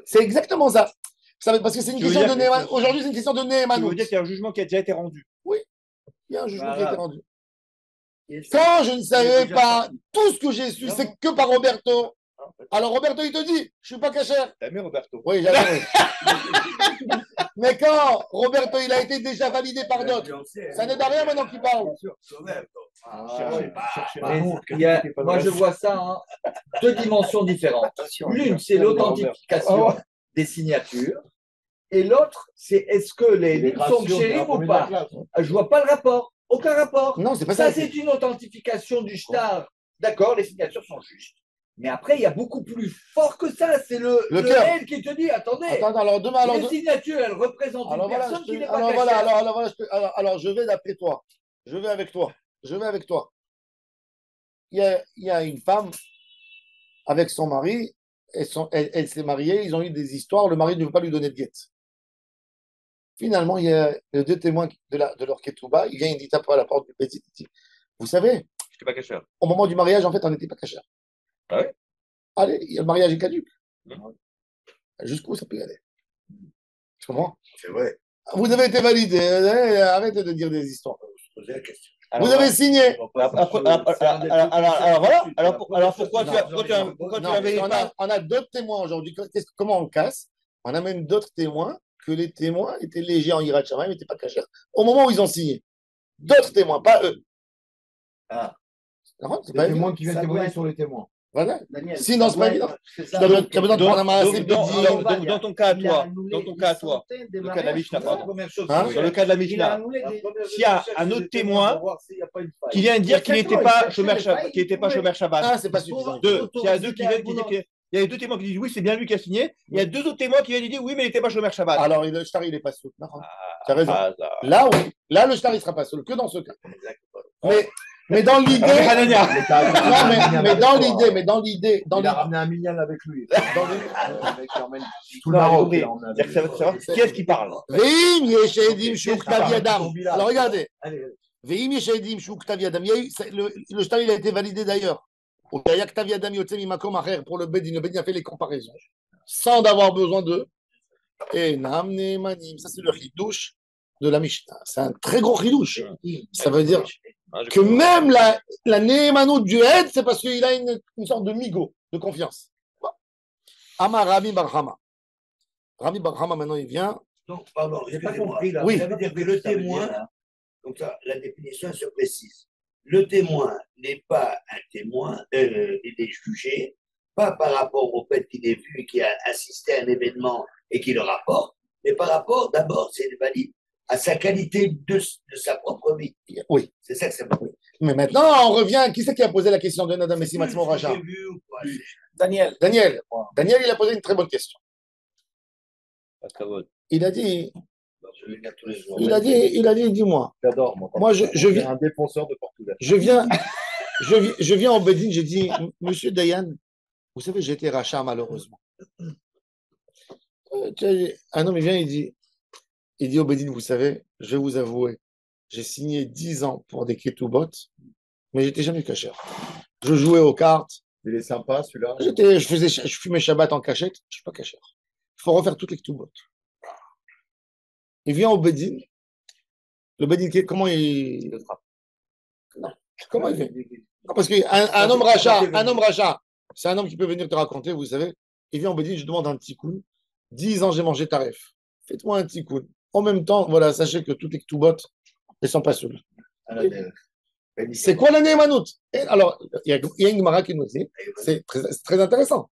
C'est exactement ça. Parce que c'est une Tu veux question dire de que- Néman. Aujourd'hui, c'est une question de Ça Néman. veut dire qu'il y a un jugement qui a déjà été rendu. Il y a un jugement qui a été rendu. Et ça- Quand je ne savais déjà pas sorti. tout ce que j'ai su, c'est que par Roberto. Alors Roberto, il te dit, je suis pas cachère. T'as aimé Roberto? Oui, j'avais. Mais quand Roberto, il a été déjà validé par d'autres, ça n'aide à rien maintenant qu'il parle. Mais moi, je vois ça en 2 dimensions différentes. L'une, c'est l'authentification des signatures. Et l'autre, c'est est-ce que les lignes sont chérimes ou pas? Je vois pas le rapport. Aucun rapport. Non, c'est pas Ça, ça. c'est une authentification du shtar. D'accord, les signatures sont justes. Mais après, il y a beaucoup plus fort que ça. C'est le cœur. mail qui te dit, attendez, Attends, alors demain, les signatures, elles représentent alors une voilà, personne qui n'est pas alors cachée. voilà, alors voilà, alors je vais d'après toi. Je vais avec toi. Il y a une femme avec son mari, elle s'est mariée, ils ont eu des histoires, le mari ne veut pas lui donner de guette. Finalement, il y a les 2 témoins de leur ketouba, il vient, il dit, tape à la porte du petit, il dit, vous savez, Je suis pas cachère. au moment du mariage, en fait, on n'était pas cachère. Ah ouais? Allez, le mariage est caduque. Mhm. Jusqu'où ça peut y aller? Tu comprends? C'est vrai. Vous avez été validé, arrêtez de dire des histoires. Je posais la question. Vous avez signé. Alors voilà. Alors pourquoi tu Non, l'avais on pas? a d'autres témoins aujourd'hui. Comment on le casse? on amène d'autres témoins que les témoins étaient légers en Hirat Shamayim, n'étaient pas cachers. Au moment où ils ont signé. D'autres témoins, pas eux. Ah. Non, c'est Les pas témoins évident. qui viennent témoigner sur les témoins. Voilà. Daniel, Sinon, c'est pas évident. c'est Tu ça. as besoin de prendre un Donc, assez petit. dans ton cas à toi, dans ton cas à toi, le cas de la Mishnah, pardon. Hein? Dans le cas de la Mishnah, s'il y a un autre témoin qui vient dire qu'il n'était pas chômeur Shabbat. Ah, c'est pas suffisant. Deux. Il y a deux qui viennent dire qu'il y a deux témoins qui disent oui, c'est bien lui qui a signé. Il y a deux autres témoins qui viennent dire oui, mais il n'était pas chômeur Shabbat. Alors, le shtar, il n'est pas soul. Tu as raison. Là, oui. Là, le shtar, il ne sera pas soul. Que dans ce cas. Mais dans l'idée. Non, mais dans l'idée. Il a ramené un million avec lui. Tout le Maroc. Qui est-ce qui parle? Veim Yeshedim Shuk Tav Yadam. Alors, regardez. Veim Yeshedim Shuk Tav Yadam. Le shtar, il a été validé d'ailleurs. Pour le Bedin. Le Bedin a fait les comparaisons. Sans avoir besoin de. Et Nam Nemanim. Ça, c'est le chidouche de la Mishnah. C'est un très gros chidouche. Ça veut dire que même la Nehemanout du Hed, c'est parce qu'il a une sorte de migo, de confiance. Amar Rami Barhama. Rami Barhama, maintenant, il vient. Donc, pardon, J'ai pas compris là. Oui. Ça veut dire que le témoin, donc ça, la définition se précise. Le témoin n'est pas un témoin, il est jugé, pas par rapport au fait qu'il est vu, qu'il a assisté à un événement et qu'il le rapporte, mais par rapport, d'abord, c'est valide à sa qualité de sa propre vie. Oui. C'est ça que ça veut dire. Mais maintenant, on revient. Qui c'est qui a posé la question de Nadam Messi Matzmo Racha? Daniel. Daniel, il a posé une très bonne question. Il a dit, dis-moi. J'adore, Moi, je viens. un défenseur de Portugal. Je viens au Bedin, j'ai dit, Monsieur Dayan, vous savez, j'ai été rachat malheureusement. Un homme, il vient, il dit au Bedin, vous savez, je vais vous avouer, j'ai signé 10 ans pour des ketubot, mais j'étais jamais cachère. Je jouais aux cartes. Il est sympa, celui-là. Je fumais Shabbat en cachette, je suis pas cachère. Il faut refaire toutes les ketubot. Il vient au Bedin. Le Bedin, comment il le frappe? Non. Comment il fait? Non, parce qu'un homme rachat, c'est un homme qui peut venir te raconter, vous savez. Il vient au Bedin, je demande un petit coup. 10 ans, j'ai mangé tarif. Faites-moi un petit coup. En même temps, voilà, sachez que toutes les ketubot, elles sont pas saoules. C'est quoi la Nehemanout? Alors, il y a une Gemara qui nous dit, c'est très intéressant.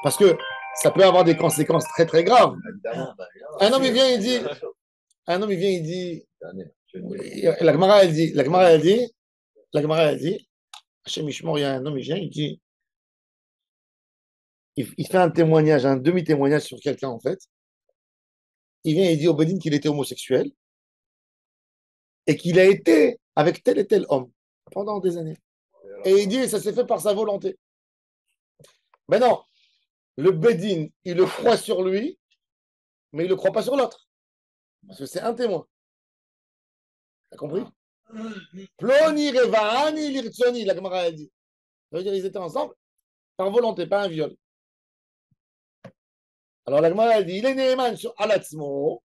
Parce que ça peut avoir des conséquences très, très graves. Un homme, il vient, il dit, la Gemara, elle dit, Hachem Ishmor, il y a un homme, il vient, il dit, il fait un témoignage, un demi-témoignage sur quelqu'un, en fait. Il vient et il dit au Bedin qu'il était homosexuel et qu'il a été avec tel et tel homme pendant des années. Et il dit, ça s'est fait par sa volonté. Mais non, le Bedin, il le croit sur lui, mais il ne le croit pas sur l'autre. Parce que c'est un témoin. T'as compris? Ploni Revani Lirtsoni, la Gemara a dit. Ça veut dire qu'ils étaient ensemble par volonté, pas un viol. Alors la Gemara a dit, il est Neheman sur Alatzmo,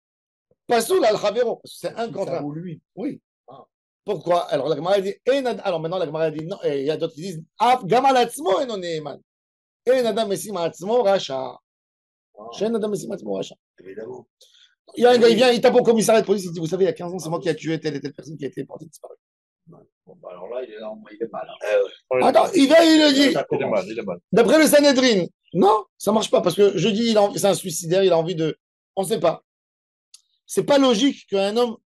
pas sur l'Al-Chavero, parce que c'est un contre un. lui. Oui. Pourquoi? Alors la Gemara a dit, alors maintenant la Gemara a dit, non, et il y a d'autres qui disent, Gam Alatzmo et non Neheman. En Adam Messim Atzmo Racha. Shen Adam Messim Atzmo Racha. Évidemment. Il y a un gars, il vient, il tape au commissariat de police, il dit, vous savez, il y a 15 ans, c'est moi qui ai tué telle et telle personne qui a été portée disparue. Bon, bah alors là, il est mal. Attends, il vient, il le dit. Il est mal. D'après le Sanhedrin, non, ça marche pas, parce que je dis, c'est un suicidaire, il a envie de. On ne sait pas. C'est pas logique qu'un homme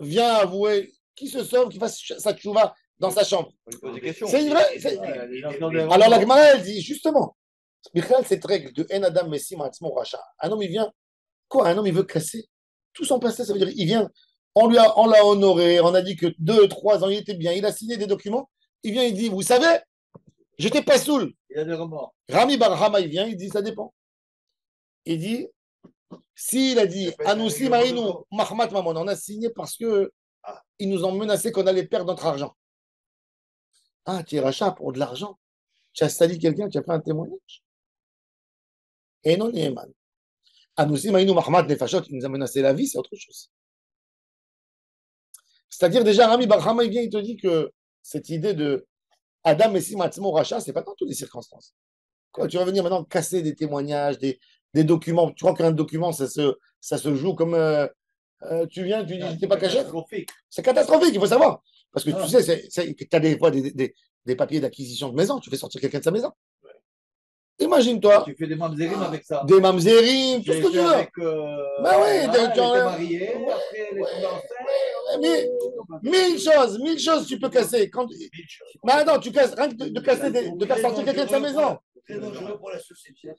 vienne avouer, qui se sauve, qui fasse sa tchouva dans sa chambre. C'est une vraie. Alors la Gemara, elle dit, justement, Michel, cette règle de En Adam Messim Atzmo Racha. Un homme, il vient. Quoi? Un homme, il veut casser tout son passé. Ça veut dire, il vient. On l'a honoré, on a dit que 2-3 ans, il était bien, il a signé des documents. Il vient, il dit, vous savez, j'étais pas saoul. Il a des remords. Rami Barhama, il vient, il dit, ça dépend. Il dit, s'il a dit, Anoussi Maïnou, Mahmat Mamon, on a signé parce que ils nous ont menacé qu'on allait perdre notre argent. Ah, tu es rachat pour de l'argent. Tu as sali quelqu'un, tu as fait un témoignage. Et non, Nieman. Anoussi Maïnou, Mahmat Nefashot, il nous a menacé la vie, c'est autre chose. C'est-à-dire, déjà, Rami Barhama, il vient, il te dit que cette idée de Adam Messim Atzmo Racha, c'est pas dans toutes les circonstances. Quoi, tu vas venir maintenant casser des témoignages, des documents. Tu crois qu'un document, ça se joue comme tu viens, tu dis, t'es pas caché. C'est catastrophique, il faut savoir. Parce que tu sais, tu as des fois des papiers d'acquisition de maison, tu fais sortir quelqu'un de sa maison. Imagine-toi. Tu fais des mamzerim avec ça. Des mamzerim, tout ce que tu veux. Avec, bah oui, elle était mariée, après elle est tombée enceinte. Mille choses tu peux casser. Mais attends, tu casses, rien que de casser, de faire sortir quelqu'un de sa maison. C'est dangereux pour la société.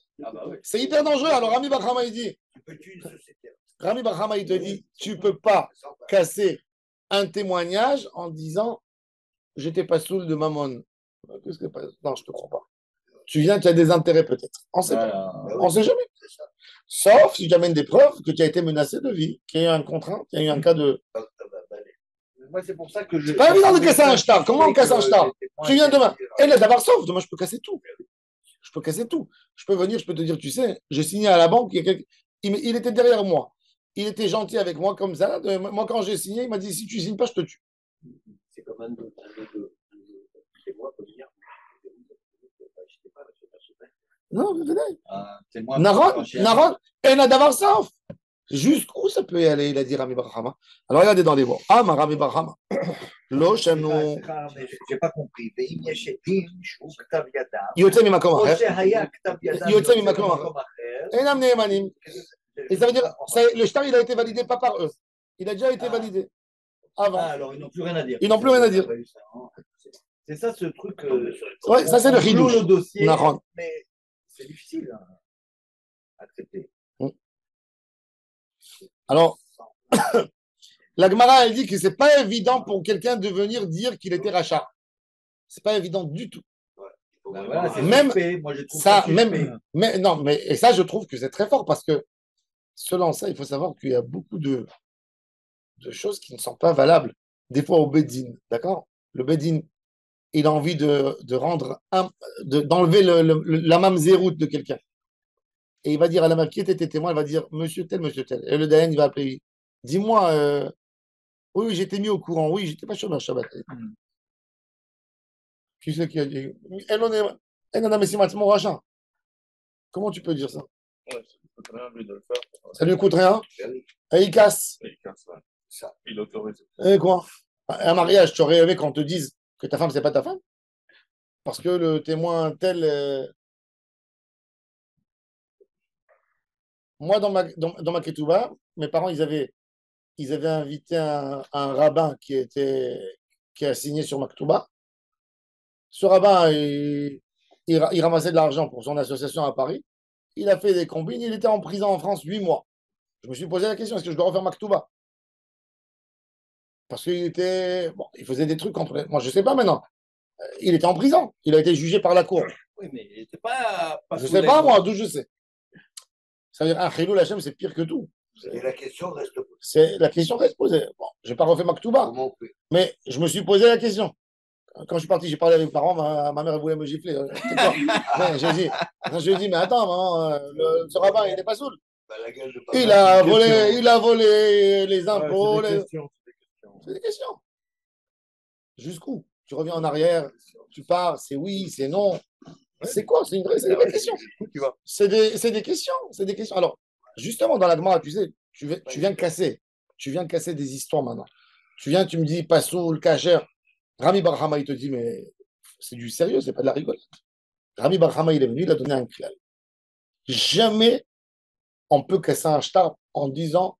C'est hyper dangereux. Alors Rami Bahrama, il dit, Tu peux tuer une société. Rami Bahrama, il te dit, tu peux pas casser un témoignage en disant, j'étais pas saoul de Mammon. Non, je te crois pas. Tu viens, tu as des intérêts peut-être. On ne sait pas. On ne sait jamais. Sauf si tu amènes des preuves que tu as été menacé de vie, qu'il y a eu un contraint, qu'il y a eu un cas de. Moi, c'est pour ça que je. C'est pas évident de casser un shtar. Comment on casse un shtar? Tu viens demain. Et là, d'abord, sauf, demain, je peux casser tout. Je peux casser tout. Je peux venir, je peux te dire, tu sais, j'ai signé à la banque, il était derrière moi. Il était gentil avec moi comme ça. Moi, quand j'ai signé, il m'a dit, si tu signes pas, je te tue. C'est comme un de c'est moi, faut dire. Non, vous venez. Naron, et Nadavar Sauf. Jusqu'où ça peut y aller, il a dit Rami Barhama. Alors regardez dans les mots. Ah, ma Rami Barhama. L'Oshanu. J'ai pas compris. Yotze mi makom acher. Yotze mi makom acher. Enam neemanim. Et ça veut dire, le shtar, il a été validé pas par eux. Il a déjà été validé. Avant. Alors, ils n'ont plus rien à dire. Ils n'ont plus rien à dire. C'est ça ce truc. Ouais, ça c'est le chidouche. Le dossier. Naron. Mais c'est difficile à traiter. Alors, la Gemara, elle dit que c'est pas évident pour quelqu'un de venir dire qu'il était rachat. C'est pas évident du tout. Ben voilà, même moi, je trouve ça, et ça, je trouve que c'est très fort parce que selon ça, il faut savoir qu'il y a beaucoup de choses qui ne sont pas valables. Des fois au Bedin, d'accord? Le Bedin, il a envie de rendre d'enlever la mamzeroute de quelqu'un. Et il va dire à la mère qui était témoin, il va dire monsieur tel. Et le Dayan, il va appeler. Dis-moi, oui, j'étais mis au courant, oui, j'étais pas sur le Shabbat. Qui c'est qui a dit comment tu peux dire ça? Ouais, ça lui coûte rien, lui, de le faire. Ça lui coûte rien? Et il casse. Il casse, ouais. Ça, il autorise. Et quoi? Un mariage, tu aurais aimé qu'on te dise que ta femme, c'est pas ta femme? Parce que le témoin tel. Moi, dans ma ketouba, mes parents, ils avaient invité un rabbin qui a signé sur ma ketouba. Ce rabbin, il ramassait de l'argent pour son association à Paris. Il a fait des combines. Il était en prison en France 8 mois. Je me suis posé la question, est-ce que je dois refaire ma ketouba? Parce qu'il était. Bon, il faisait des trucs contre. Moi, je ne sais pas maintenant. Il était en prison. Il a été jugé par la cour. Oui, mais il n'était pas je ne sais pas, moi, d'où je sais. Ça veut dire, un Chilou Hachem, c'est pire que tout. Et la question reste posée. La question reste posée. Bon, je n'ai pas refait ma ketouba. Mais je me suis posé la question. Quand je suis parti, j'ai parlé avec mes parents, ma mère voulait me gifler. Je lui ai dit, mais attends, maman, ce rabbin, il n'est pas saoul. Il a volé les impôts. C'est des questions. Jusqu'où? Tu reviens en arrière, tu pars, c'est oui, c'est non. C'est quoi? C'est une vraie question. C'est des questions. Alors, justement, dans la Gemara, tu sais, tu viens casser des histoires maintenant. Tu me dis, Passoul, Kacher. Rami Barhama, il te dit, mais c'est du sérieux, c'est pas de la rigolade. Rami Barhama, il est venu, il a donné un clal. Jamais on peut casser un shtar en disant,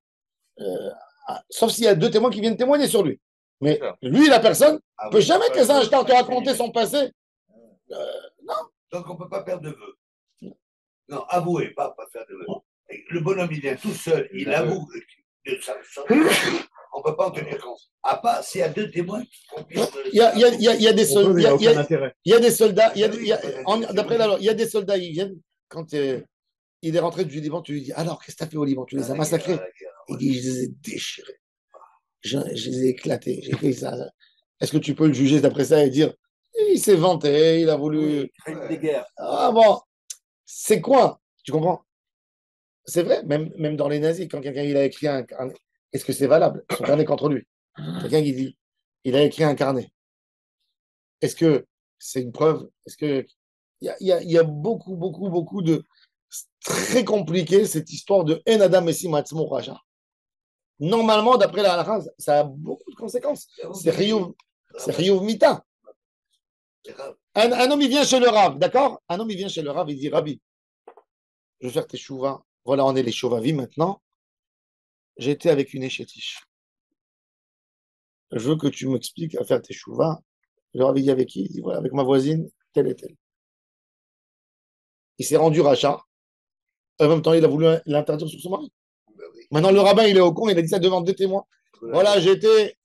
sauf s'il y a 2 témoins qui viennent témoigner sur lui. Mais lui, la personne, ne peut jamais casser un shtar, te raconter son passé. Non. Donc on ne peut pas faire de vœux. Non, avouer, pas faire de vœux. Le bonhomme, il vient tout seul, il avoue de sa on ne peut pas en tenir compte. À part s'il y a 2 témoins qui confirment. Il y a des soldats. Il y a des soldats. D'après la loi, il y a des soldats, ils viennent quand il est rentré du Liban, tu lui dis alors, qu'est-ce que tu as fait au Liban? Tu les as massacrés? Il dit je les ai déchirés. Je les ai éclatés. J'ai fait ça. Est-ce que tu peux le juger d'après ça et dire il s'est vanté, il a voulu. Des guerres. Ah bon, c'est quoi? Tu comprends? C'est vrai, même dans les nazis, quand quelqu'un il a écrit un est-ce que c'est valable? Son carnet contre lui. Quelqu'un qui dit il a écrit un carnet. Est-ce que c'est une preuve? Est-ce que il y a beaucoup de C'est très compliqué cette histoire de En Adam Messim Atzmo Raja. Normalement, d'après la halakha, ça a beaucoup de conséquences. C'est Chiyuv Mita. Un homme, il vient chez le Rav, d'accord? Un homme, il vient chez le Rav, il dit Rabbi, je vais faire tes chouvas. Voilà, on est les Shovavi maintenant. J'étais avec une échétiche. Je veux que tu m'expliques à faire tes chouvas. Le Rav, il dit avec qui? Il dit voilà, avec ma voisine, telle et telle. Il s'est rendu rachat. En même temps, il a voulu l'interdire sur son mari. Maintenant, le rabbin, il est au con, il a dit ça devant deux témoins. Voilà, j'ai fait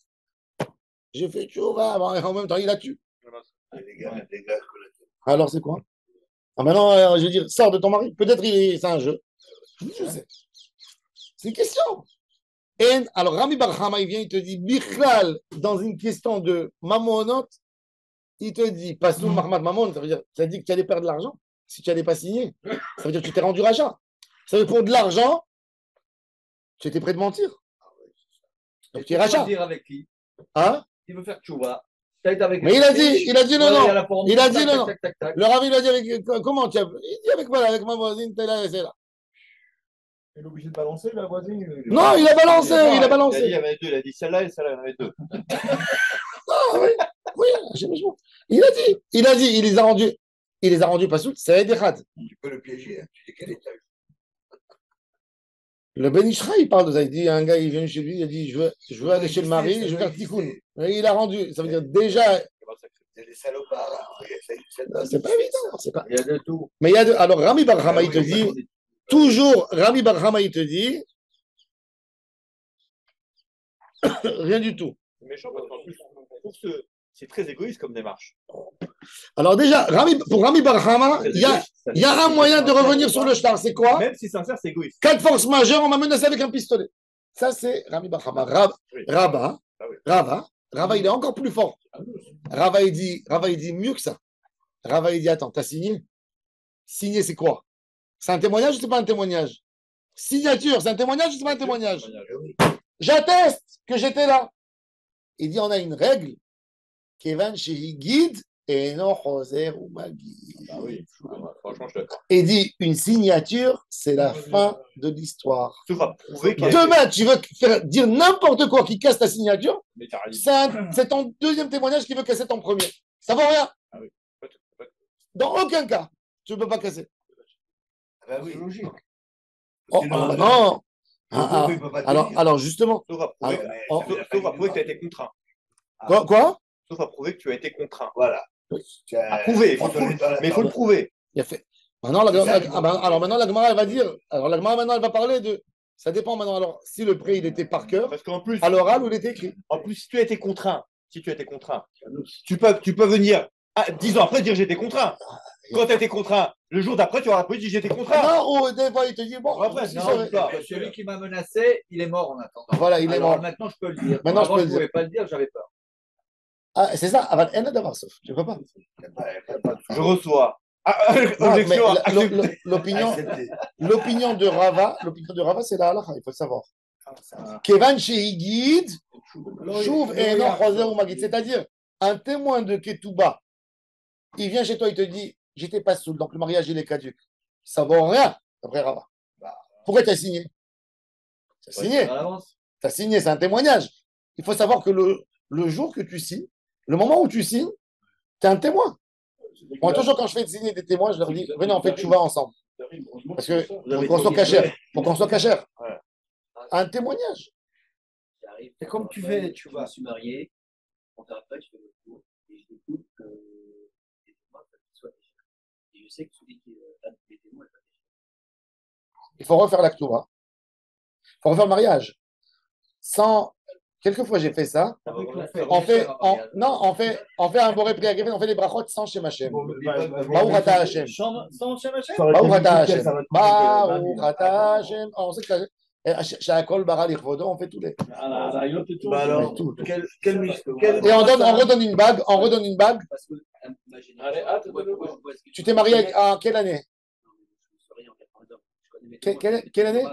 tchouva, en même temps, il a tué. Alors, c'est quoi? Ah, maintenant, je veux dire, sors de ton mari. Peut-être c'est un jeu. Je sais. C'est une question. Et, alors, Rami Bar Chama, il vient, il te dit, Bichlal, dans une question de mamonot, il te dit, Pasoul Mahmad Mamon, ça veut dire, ça dit que tu allais perdre de l'argent si tu n'allais pas signer. Ça veut dire que tu t'es rendu rachat. Ça veut dire pour de l'argent, tu étais prêt de mentir. Donc, tu es rachat. Dire avec qui? Hein? Il veut faire tchouva. Mais il a dit non, non. Il a dit non, non. Le ravi, il a dit avec, comment tu as. Il dit avec ma voisine, t'es là et c'est là. Il est obligé de balancer la voisine? Non, il a balancé, il a balancé. Il y avait deux, il a dit celle-là et celle-là, il y en avait deux. Ah oui, oui, il a dit, il les a rendus pas sous, c'est Edechad. Tu peux le piéger, hein. Tu dis quel étage? Le Ben Ishra, il parle de ça. Il dit, un gars, il vient chez lui, il a dit, je veux aller chez le mari, je veux faire tikkun. Et il a rendu, ça veut dire déjà. C'est des salopards. C'est pas évident, c'est pas. Il y a de tout. Mais il y a de. Alors, Rami Bar Chama, il te dit, toujours, Rami Bar Chama, il te dit, rien du tout. C'est méchant parce qu'en plus, c'est très égoïste comme démarche. Alors déjà, pour Rami Bar Chama, il y a un moyen de revenir sur le shtar. C'est quoi? Même si sincère, c'est égoïste. Cas de force majeure, on m'a menacé avec un pistolet. Ça, c'est Rami Bar Chama. Rava, il est encore plus fort. Rava, il dit mieux que ça. Rava, il dit, attends, t'as signé? Signé, c'est quoi? C'est un témoignage ou c'est pas un témoignage? Signature, c'est un témoignage ou c'est pas un témoignage? J'atteste que j'étais là. Il dit, on a une règle. Kevan Shehi guide et non Choser ou Magui. Ah oui, franchement, je suis d'accord. Et dit, une signature, c'est la fin de l'histoire. Demain, tu veux dire n'importe quoi qui casse ta signature, c'est ton deuxième témoignage qui veut casser ton premier. Ça vaut rien. Ah oui. Dans aucun cas, tu ne peux pas casser. Ah ben oui. C'est logique. Non. Alors, justement. Sauf à prouver que tu as été contraint. Quoi? Sauf à prouver que tu as été contraint. Voilà. À prouver, mais il faut le prouver. Il a fait. Maintenant, maintenant, la Gemara, elle va dire. Alors, la Gemara, maintenant, elle va parler de. Ça dépend maintenant. Alors, si le prêt, il était par cœur, parce qu'en plus, à l'oral ou il était écrit. En plus, si tu as été contraint, tu peux venir 10 ans après dire j'étais contraint. Quand tu as été contraint, le jour d'après, tu auras pu dire j'étais contraint. Non, ou des fois, il te dit bon, après, celui qui m'a menacé, il est mort en attendant. Voilà, il est mort. Maintenant, je peux le dire. Maintenant, Avant, je ne pouvais pas le dire, j'avais peur. Ah, c'est ça, avant N d'avoir sauf. Je ne peux pas. Je reçois. L'opinion de Rava, c'est la halakha, il faut le savoir. Kevan Shehigid, Chouv et non Choser ou Magid. C'est-à-dire, un témoin de Ketouba, il vient chez toi, il te dit, j'étais pas saoul, donc le mariage, il est caduc. Ça vaut rien, d'après Rava. Pourquoi tu as signé? Tu as signé. Tu as signé, c'est un témoignage. Il faut savoir que le jour que tu signes, le moment où tu signes, tu es un témoin. Moi, toujours quand je fais signer des témoins, je leur dis, venez, on fait tchouva ensemble. Parce que pour qu'on soit cachère. Pour qu'on soit cachère. Un témoignage. C'est comme tu fais, tu vois. Je suis marié, on t'arrête, je fais le tour, et je découvre que les témoins soient cachers. Et je sais que celui qui est les témoins n'est pas caché. Il faut refaire l'acte. Il faut refaire le mariage. Quelquefois, j'ai fait ça. On fait un boré prière, on fait les brachot sans Shem Hashem. Baruch Ata Hashem. Sans Shem Hashem? Baruch Ata Hashem. Baruch Ata Hashem. On sait que Shakol Bara Lichvodo, on fait tous les. Et on redonne une bague. On redonne une bague. Tu t'es marié en quelle année? Quelle année?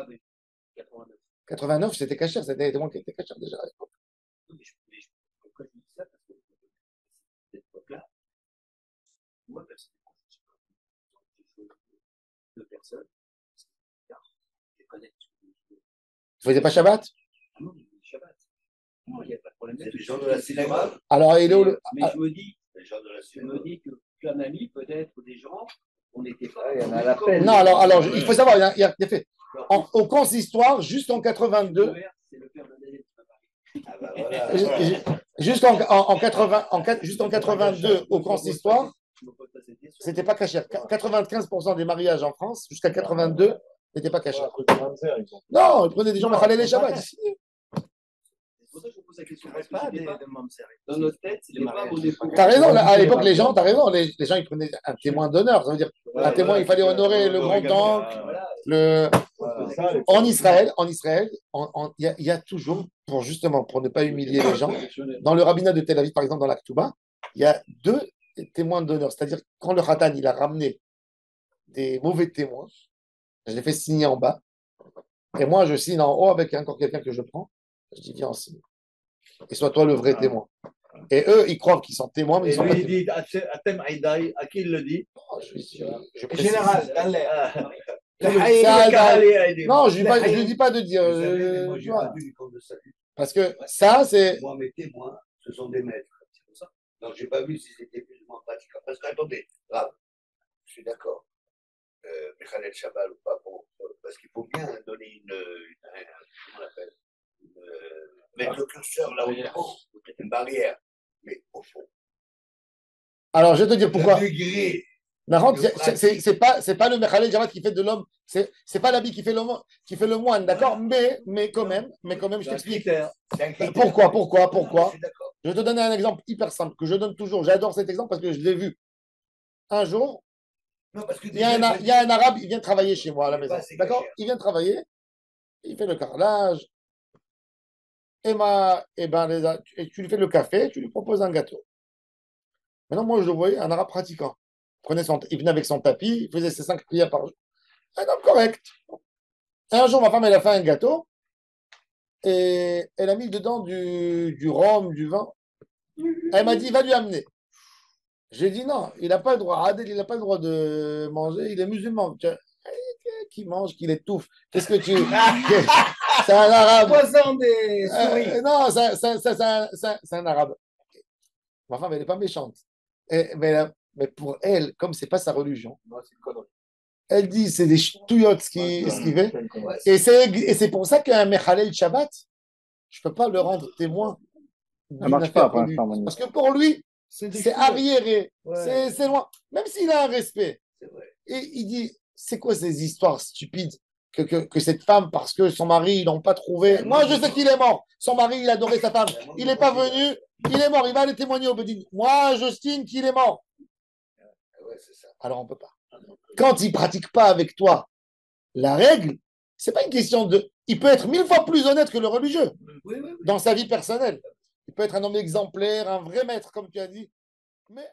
89, c'était cachère, c'était les témoins qui étaient cachères déjà à l'époque. Pourquoi je dis ça? Parce que cette époque-là, moi, personnellement, j'ai deux personnes. ne faisait pas Shabbat? Non, Shabbat. Non, il n'y a pas de problème. Les gens de la synagogue. Alors, il est où Mais je me dis, Les gens de la je me dis qu'un ami, peut-être des gens, on n'était pas. Il y en a à la peine. Non, alors il faut savoir, il y a fait. Au consistoire, juste en 82, C'est le père de Daniel qui m'a parlé. Ah bah voilà. juste en 82, au consistoire, c'était pas caché. 95% des mariages en France, jusqu'à 82, n'étaient pas cachés. Non, ils prenaient des gens Mechalel les Shabbat. C'est pour ça que je vous pose la question. Parce que dans notre tête, c'est pas au dépôt. T'as raison, à l'époque, t'as raison, les gens, ils prenaient un témoin d'honneur. Ça veut dire, un témoin, il fallait honorer le grand-oncle. En Israël, il y a toujours, pour ne pas humilier les gens, dans le rabbinat de Tel Aviv, par exemple, dans l'Aktuba, il y a 2 témoins d'honneur. C'est-à-dire, quand le Khatan, il a ramené des mauvais témoins, je les fais signer en bas, et moi, je signe en haut avec encore quelqu'un que je prends. Je dis, viens, on signe. Et sois toi le vrai témoin. Et eux, ils croient qu'ils sont témoins, mais ils sont pas lui, il témoins. dit, Atem Haïdaï, à qui il le dit? Je précise. Général, Non, je ne lui dis pas de dire. Moi, j'ai pas vu l'école de salut. Parce que ça, c'est. Moi, mes témoins, ce sont des maîtres. C'est pour ça. Donc, j'ai pas vu si c'était plus ou moins pratiquant. Parce que, attendez, grave, je suis d'accord. Mechalel Shabbat ou pas, bon, parce qu'il faut bien donner comment on appelle, mettre le curseur là où il faut, une barrière. Mais au fond, Alors, je vais te dire pourquoi. le degré. C'est pas le Mechalel Shabbat qui fait de l'homme, c'est pas l'habit qui fait le moine, d'accord? Mais quand même, je t'explique. Pourquoi? Je vais te donner un exemple hyper simple que je donne toujours. J'adore cet exemple parce que je l'ai vu. Un jour, Non, parce que il y a un arabe, il vient travailler chez moi à la maison. D'accord? Il vient travailler, il fait le carrelage. Et tu lui fais le café, tu lui proposes un gâteau. Maintenant, moi, je le voyais, un arabe pratiquant. Il venait avec son tapis, il faisait ses 5 prières par jour. Un homme correct. Et un jour, ma femme, elle a fait un gâteau et elle a mis dedans du rhum, du vin. Elle m'a dit, va lui amener. J'ai dit non, il n'a pas le droit. Adel, il n'a pas le droit de manger. Il est musulman. Qui mange, qu'il étouffe. Qu'est-ce que tu. C'est un arabe. Poisson des souris. Non, c'est un arabe. Ma femme, elle n'est pas méchante. Mais pour elle, comme ce n'est pas sa religion, elle dit c'est des ch'touillottes ce qu'il fait. Et c'est pour ça qu'un Mechalel Shabbat, je ne peux pas le rendre témoin. Ça marche pas pour l'instant. l'instant. Parce que pour lui, c'est arriéré. C'est loin. Même s'il a un respect. Et il dit c'est quoi ces histoires stupides que cette femme, parce que son mari, ils l'ont pas trouvé. Moi, je sais qu'il est mort. Son mari, il adorait sa femme. Il n'est pas venu. Il est mort. Il va aller témoigner au Bedin. Moi, j'estime qu'il est mort. Alors, on ne peut pas. Quand il ne pratique pas avec toi la règle, ce n'est pas une question de. Il peut être 1000 fois plus honnête que le religieux dans sa vie personnelle. Il peut être un homme exemplaire, un vrai maître, comme tu as dit. Mais